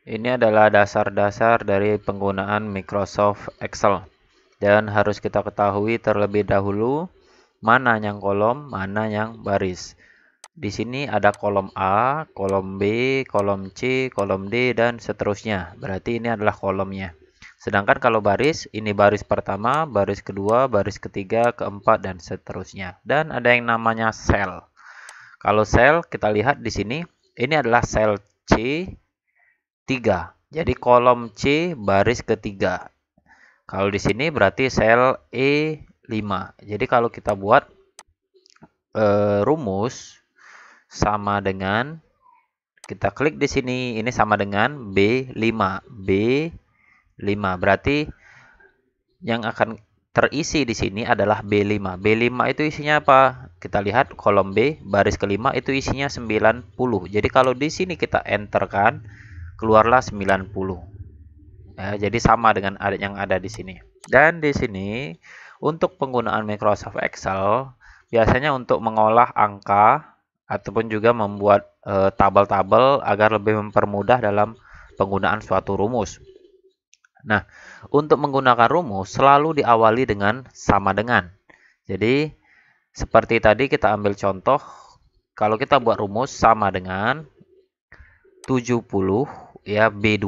Ini adalah dasar-dasar dari penggunaan Microsoft Excel. Dan harus kita ketahui terlebih dahulu mana yang kolom, mana yang baris. Di sini ada kolom A, kolom B, kolom C, kolom D, dan seterusnya. Berarti ini adalah kolomnya. Sedangkan kalau baris, ini baris pertama, baris kedua, baris ketiga, keempat, dan seterusnya. Dan ada yang namanya sel. Kalau sel, kita lihat di sini, ini adalah sel C3. Jadi kolom C baris ketiga. Kalau di sini berarti sel E5. Jadi kalau kita buat rumus sama dengan, kita klik di sini, ini sama dengan B5. B5 berarti yang akan terisi di sini adalah B5. B5 itu isinya apa? Kita lihat kolom B baris kelima itu isinya 90. Jadi kalau di sini kita enterkan, keluarlah 90. Ya, jadi sama dengan yang ada di sini. Dan di sini untuk penggunaan Microsoft Excel biasanya untuk mengolah angka ataupun juga membuat tabel-tabel agar lebih mempermudah dalam penggunaan suatu rumus. Nah, untuk menggunakan rumus selalu diawali dengan sama dengan. Jadi, seperti tadi kita ambil contoh, kalau kita buat rumus sama dengan 70 ya B2,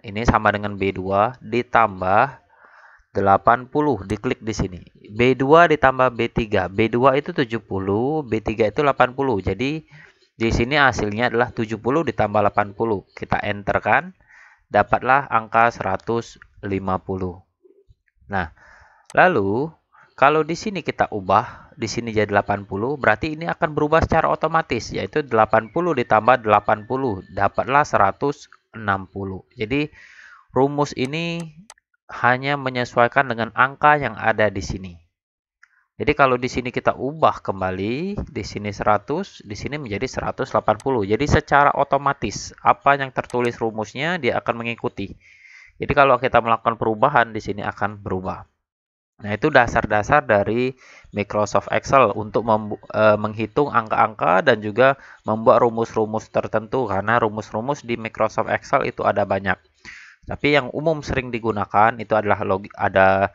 ini sama dengan B2 ditambah 80, diklik di sini. B2 ditambah B3. B2 itu 70, B3 itu 80. Jadi di sini hasilnya adalah 70 ditambah 80. Kita enter kan, dapatlah angka 150. Nah, lalu kalau di sini kita ubah, di sini jadi 80, berarti ini akan berubah secara otomatis, yaitu 80 ditambah 80, dapatlah 160. Jadi rumus ini hanya menyesuaikan dengan angka yang ada di sini. Jadi kalau di sini kita ubah kembali, di sini 100, di sini menjadi 180. Jadi secara otomatis apa yang tertulis rumusnya dia akan mengikuti. Jadi kalau kita melakukan perubahan di sini akan berubah. Nah, itu dasar-dasar dari Microsoft Excel untuk menghitung angka-angka dan juga membuat rumus-rumus tertentu, karena rumus-rumus di Microsoft Excel itu ada banyak. Tapi yang umum sering digunakan itu adalah ada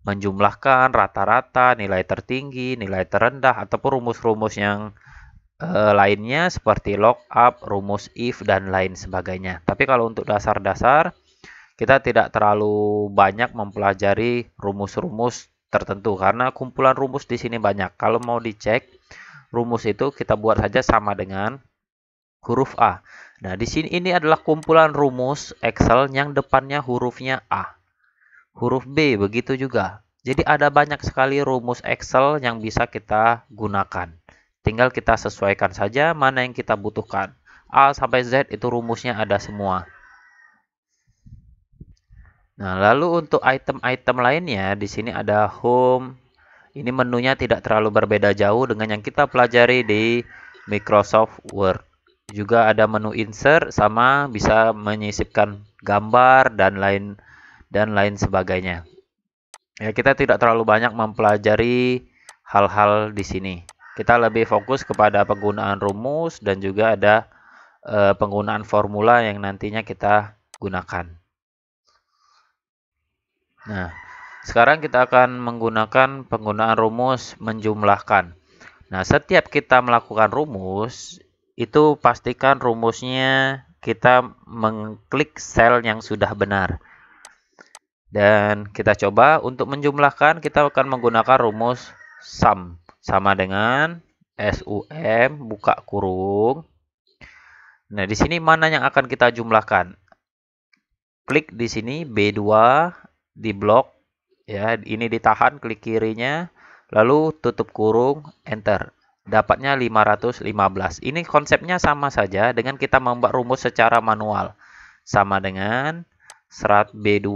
menjumlahkan rata-rata, nilai tertinggi, nilai terendah, ataupun rumus-rumus yang lainnya seperti lookup, rumus if, dan lain sebagainya. Tapi kalau untuk dasar-dasar, kita tidak terlalu banyak mempelajari rumus-rumus tertentu karena kumpulan rumus di sini banyak. Kalau mau dicek, rumus itu kita buat saja sama dengan huruf A. Nah, di sini ini adalah kumpulan rumus Excel yang depannya hurufnya A. Huruf B begitu juga. Jadi ada banyak sekali rumus Excel yang bisa kita gunakan. Tinggal kita sesuaikan saja mana yang kita butuhkan. A sampai Z itu rumusnya ada semua. Nah, lalu untuk item-item lainnya, di sini ada home. Ini menunya tidak terlalu berbeda jauh dengan yang kita pelajari di Microsoft Word. Juga ada menu insert sama bisa menyisipkan gambar dan lain sebagainya. Ya, kita tidak terlalu banyak mempelajari hal-hal di sini. Kita lebih fokus kepada penggunaan rumus dan juga ada penggunaan formula yang nantinya kita gunakan. Nah, sekarang kita akan menggunakan penggunaan rumus menjumlahkan. Nah, setiap kita melakukan rumus, itu pastikan rumusnya kita mengklik sel yang sudah benar. Dan kita coba untuk menjumlahkan, kita akan menggunakan rumus sum. Sama dengan SUM, buka kurung. Nah, di sini mana yang akan kita jumlahkan? Klik di sini B2 di blok. Ya, ini ditahan, klik kirinya. Lalu tutup kurung, enter. Dapatnya 515. Ini konsepnya sama saja dengan kita membuat rumus secara manual. Sama dengan serat B2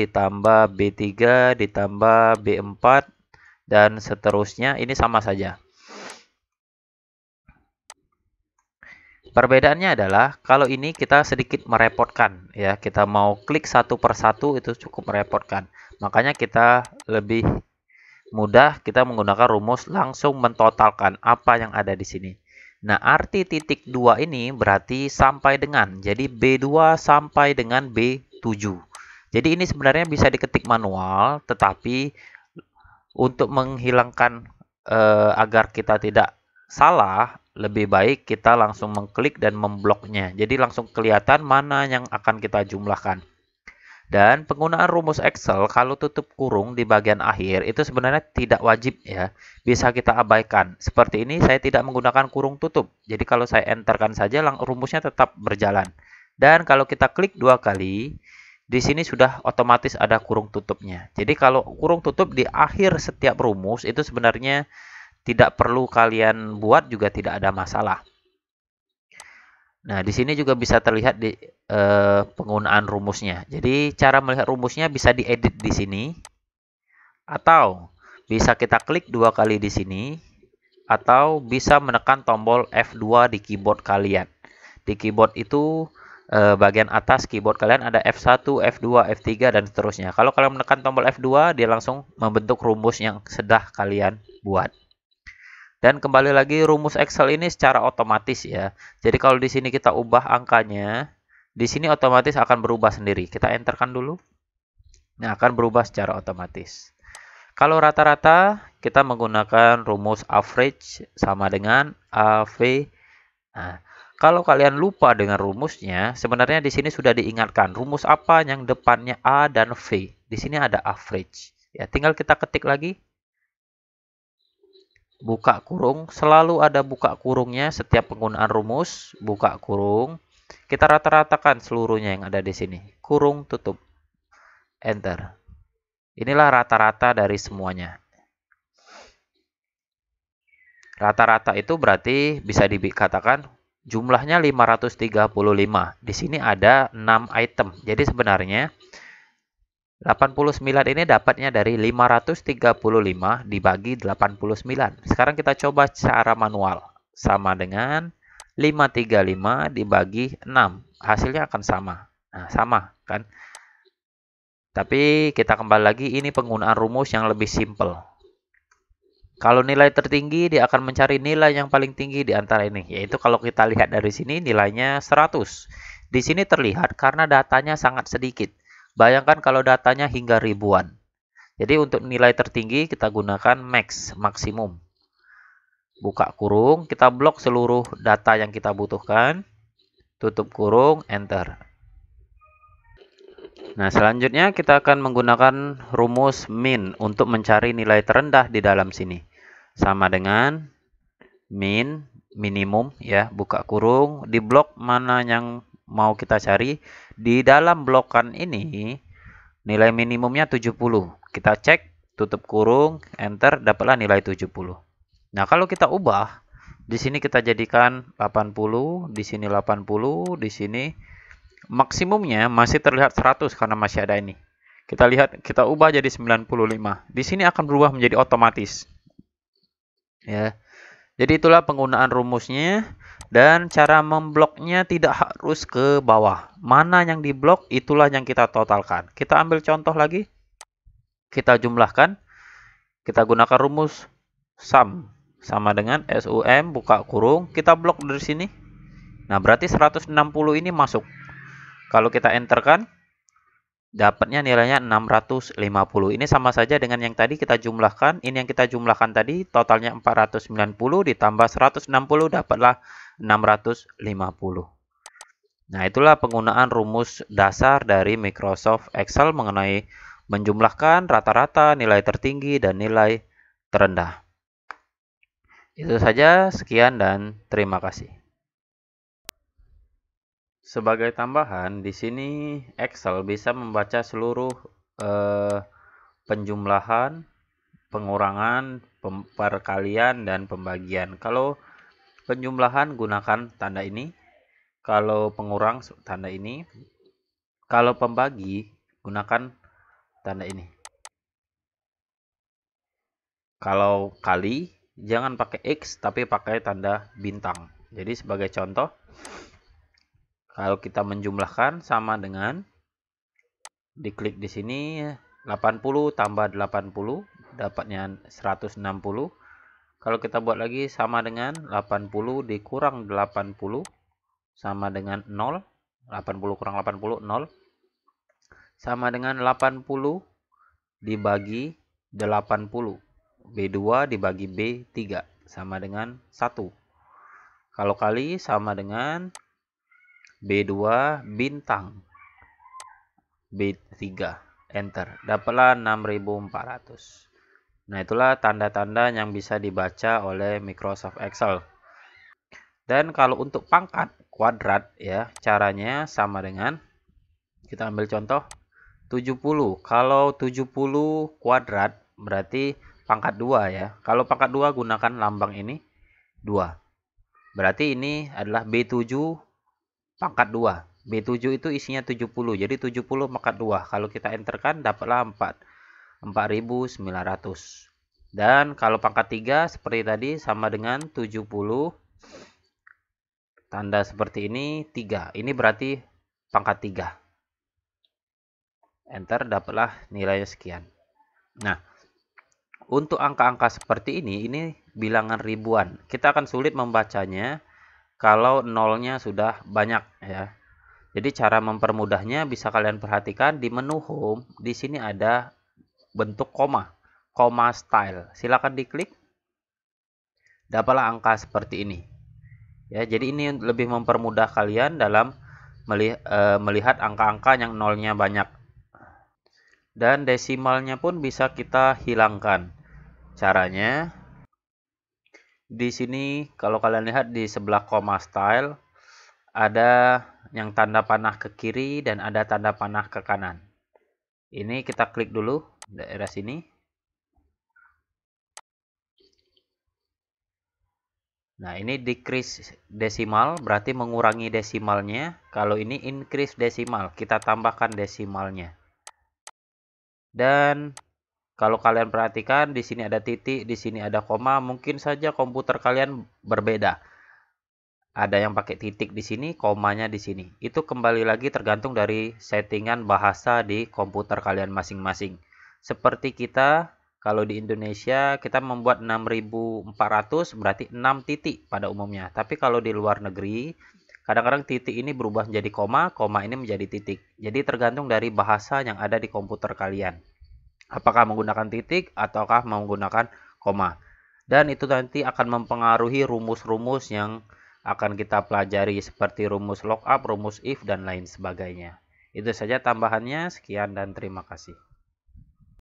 ditambah B3 ditambah B4 dan seterusnya. Ini sama saja. Perbedaannya adalah kalau ini kita sedikit merepotkan ya. Kita mau klik satu persatu itu cukup merepotkan. Makanya kita lebih mudah kita menggunakan rumus langsung mentotalkan apa yang ada di sini. Nah, arti titik 2 ini berarti sampai dengan. Jadi B2 sampai dengan B7. Jadi ini sebenarnya bisa diketik manual, tetapi untuk menghilangkan agar kita tidak salah, lebih baik kita langsung mengklik dan membloknya. Jadi langsung kelihatan mana yang akan kita jumlahkan. Dan penggunaan rumus Excel kalau tutup kurung di bagian akhir itu sebenarnya tidak wajib ya. Bisa kita abaikan. Seperti ini saya tidak menggunakan kurung tutup. Jadi kalau saya enterkan saja rumusnya tetap berjalan. Dan kalau kita klik 2 kali, di sini sudah otomatis ada kurung tutupnya. Jadi kalau kurung tutup di akhir setiap rumus itu sebenarnya tidak perlu kalian buat, juga tidak ada masalah. Nah, di sini juga bisa terlihat di penggunaan rumusnya. Jadi, cara melihat rumusnya bisa diedit di sini, atau bisa kita klik 2 kali di sini, atau bisa menekan tombol F2 di keyboard kalian. Di keyboard itu bagian atas keyboard kalian ada F1, F2, F3, dan seterusnya. Kalau kalian menekan tombol F2, dia langsung membentuk rumus yang sudah kalian buat. Dan kembali lagi rumus Excel ini secara otomatis ya. Jadi kalau di sini kita ubah angkanya, di sini otomatis akan berubah sendiri. Kita enterkan dulu. Nah, akan berubah secara otomatis. Kalau rata-rata, kita menggunakan rumus average sama dengan AV. Nah, kalau kalian lupa dengan rumusnya, sebenarnya di sini sudah diingatkan rumus apa yang depannya A dan V. Di sini ada average. Ya, tinggal kita ketik lagi. Buka kurung, selalu ada buka kurungnya setiap penggunaan rumus, buka kurung. Kita rata-ratakan seluruhnya yang ada di sini. Kurung tutup. Enter. Inilah rata-rata dari semuanya. Rata-rata itu berarti bisa dikatakan jumlahnya 535. Di sini ada 6 item. Jadi sebenarnya 89 ini dapatnya dari 535 dibagi 89. Sekarang kita coba cara manual. Sama dengan 535 dibagi 6. Hasilnya akan sama. Nah, sama kan? Tapi kita kembali lagi, ini penggunaan rumus yang lebih simple. Kalau nilai tertinggi, dia akan mencari nilai yang paling tinggi di antara ini. Yaitu kalau kita lihat dari sini nilainya 100. Di sini terlihat karena datanya sangat sedikit. Bayangkan kalau datanya hingga ribuan. Jadi untuk nilai tertinggi kita gunakan max, maksimum. Buka kurung, kita blok seluruh data yang kita butuhkan. Tutup kurung, enter. Nah, selanjutnya kita akan menggunakan rumus min untuk mencari nilai terendah di dalam sini. Sama dengan min, minimum ya, buka kurung, di blok mana yang mau kita cari. Di dalam blokan ini nilai minimumnya 70. Kita cek, tutup kurung, enter, dapatlah nilai 70. Nah, kalau kita ubah, di sini kita jadikan 80, di sini 80, di sini maksimumnya masih terlihat 100 karena masih ada ini. Kita lihat, kita ubah jadi 95. Di sini akan berubah menjadi otomatis. Ya. Jadi itulah penggunaan rumusnya, dan cara membloknya tidak harus ke bawah. Mana yang diblok itulah yang kita totalkan. Kita ambil contoh lagi. Kita jumlahkan. Kita gunakan rumus sum sama dengan SUM buka kurung, kita blok dari sini. Nah, berarti 160 ini masuk. Kalau kita enterkan, dapatnya nilainya 650. Ini sama saja dengan yang tadi kita jumlahkan. Ini yang kita jumlahkan tadi totalnya 490 ditambah 160 dapatlah 650. Nah, itulah penggunaan rumus dasar dari Microsoft Excel mengenai menjumlahkan rata-rata, nilai tertinggi, dan nilai terendah. Itu saja, sekian dan terima kasih. Sebagai tambahan, di sini Excel bisa membaca seluruh penjumlahan, pengurangan, perkalian, dan pembagian. Kalau penjumlahan gunakan tanda ini, kalau pengurang tanda ini, kalau pembagi gunakan tanda ini. Kalau kali, jangan pakai X tapi pakai tanda bintang. Jadi sebagai contoh, kalau kita menjumlahkan sama dengan, diklik di sini 80 tambah 80 dapatnya 160. Kalau kita buat lagi sama dengan 80 dikurang 80 sama dengan 0. 80 kurang 80, 0. Sama dengan 80 dibagi 80. B2 dibagi B3 sama dengan 1. Kalau kali sama dengan B2 bintang B3. Enter. Dapatlah 6400. Nah, itulah tanda-tanda yang bisa dibaca oleh Microsoft Excel. Dan kalau untuk pangkat kuadrat ya, caranya sama dengan, kita ambil contoh 70. Kalau 70 kuadrat berarti pangkat 2 ya. Kalau pangkat 2 gunakan lambang ini 2. Berarti ini adalah B7 pangkat 2. B7 itu isinya 70. Jadi 70 pangkat 2. Kalau kita enterkan dapatlah 4900. Dan kalau pangkat 3 seperti tadi sama dengan 70. Tanda seperti ini 3. Ini berarti pangkat 3. Enter, dapatlah nilainya sekian. Nah, untuk angka-angka seperti ini bilangan ribuan. Kita akan sulit membacanya kalau nolnya sudah banyak ya. Jadi cara mempermudahnya bisa kalian perhatikan di menu home. Di sini ada bentuk koma style. Silakan diklik. Dapatlah angka seperti ini. Ya, jadi ini lebih mempermudah kalian dalam melihat angka-angka yang nolnya banyak. Dan desimalnya pun bisa kita hilangkan. Caranya di sini kalau kalian lihat di sebelah koma style ada yang tanda panah ke kiri dan ada tanda panah ke kanan. Ini kita klik dulu daerah sini. Nah, ini decrease desimal berarti mengurangi desimalnya. Kalau ini increase desimal, kita tambahkan desimalnya. Dan kalau kalian perhatikan di sini ada titik, di sini ada koma, mungkin saja komputer kalian berbeda. Ada yang pakai titik di sini, komanya di sini. Itu kembali lagi tergantung dari settingan bahasa di komputer kalian masing-masing. Seperti kita, kalau di Indonesia kita membuat 6400 berarti 6 titik pada umumnya. Tapi kalau di luar negeri, kadang-kadang titik ini berubah menjadi koma, koma ini menjadi titik. Jadi tergantung dari bahasa yang ada di komputer kalian. Apakah menggunakan titik ataukah menggunakan koma. Dan itu nanti akan mempengaruhi rumus-rumus yang akan kita pelajari seperti rumus lookup, rumus if, dan lain sebagainya. Itu saja tambahannya. Sekian dan terima kasih.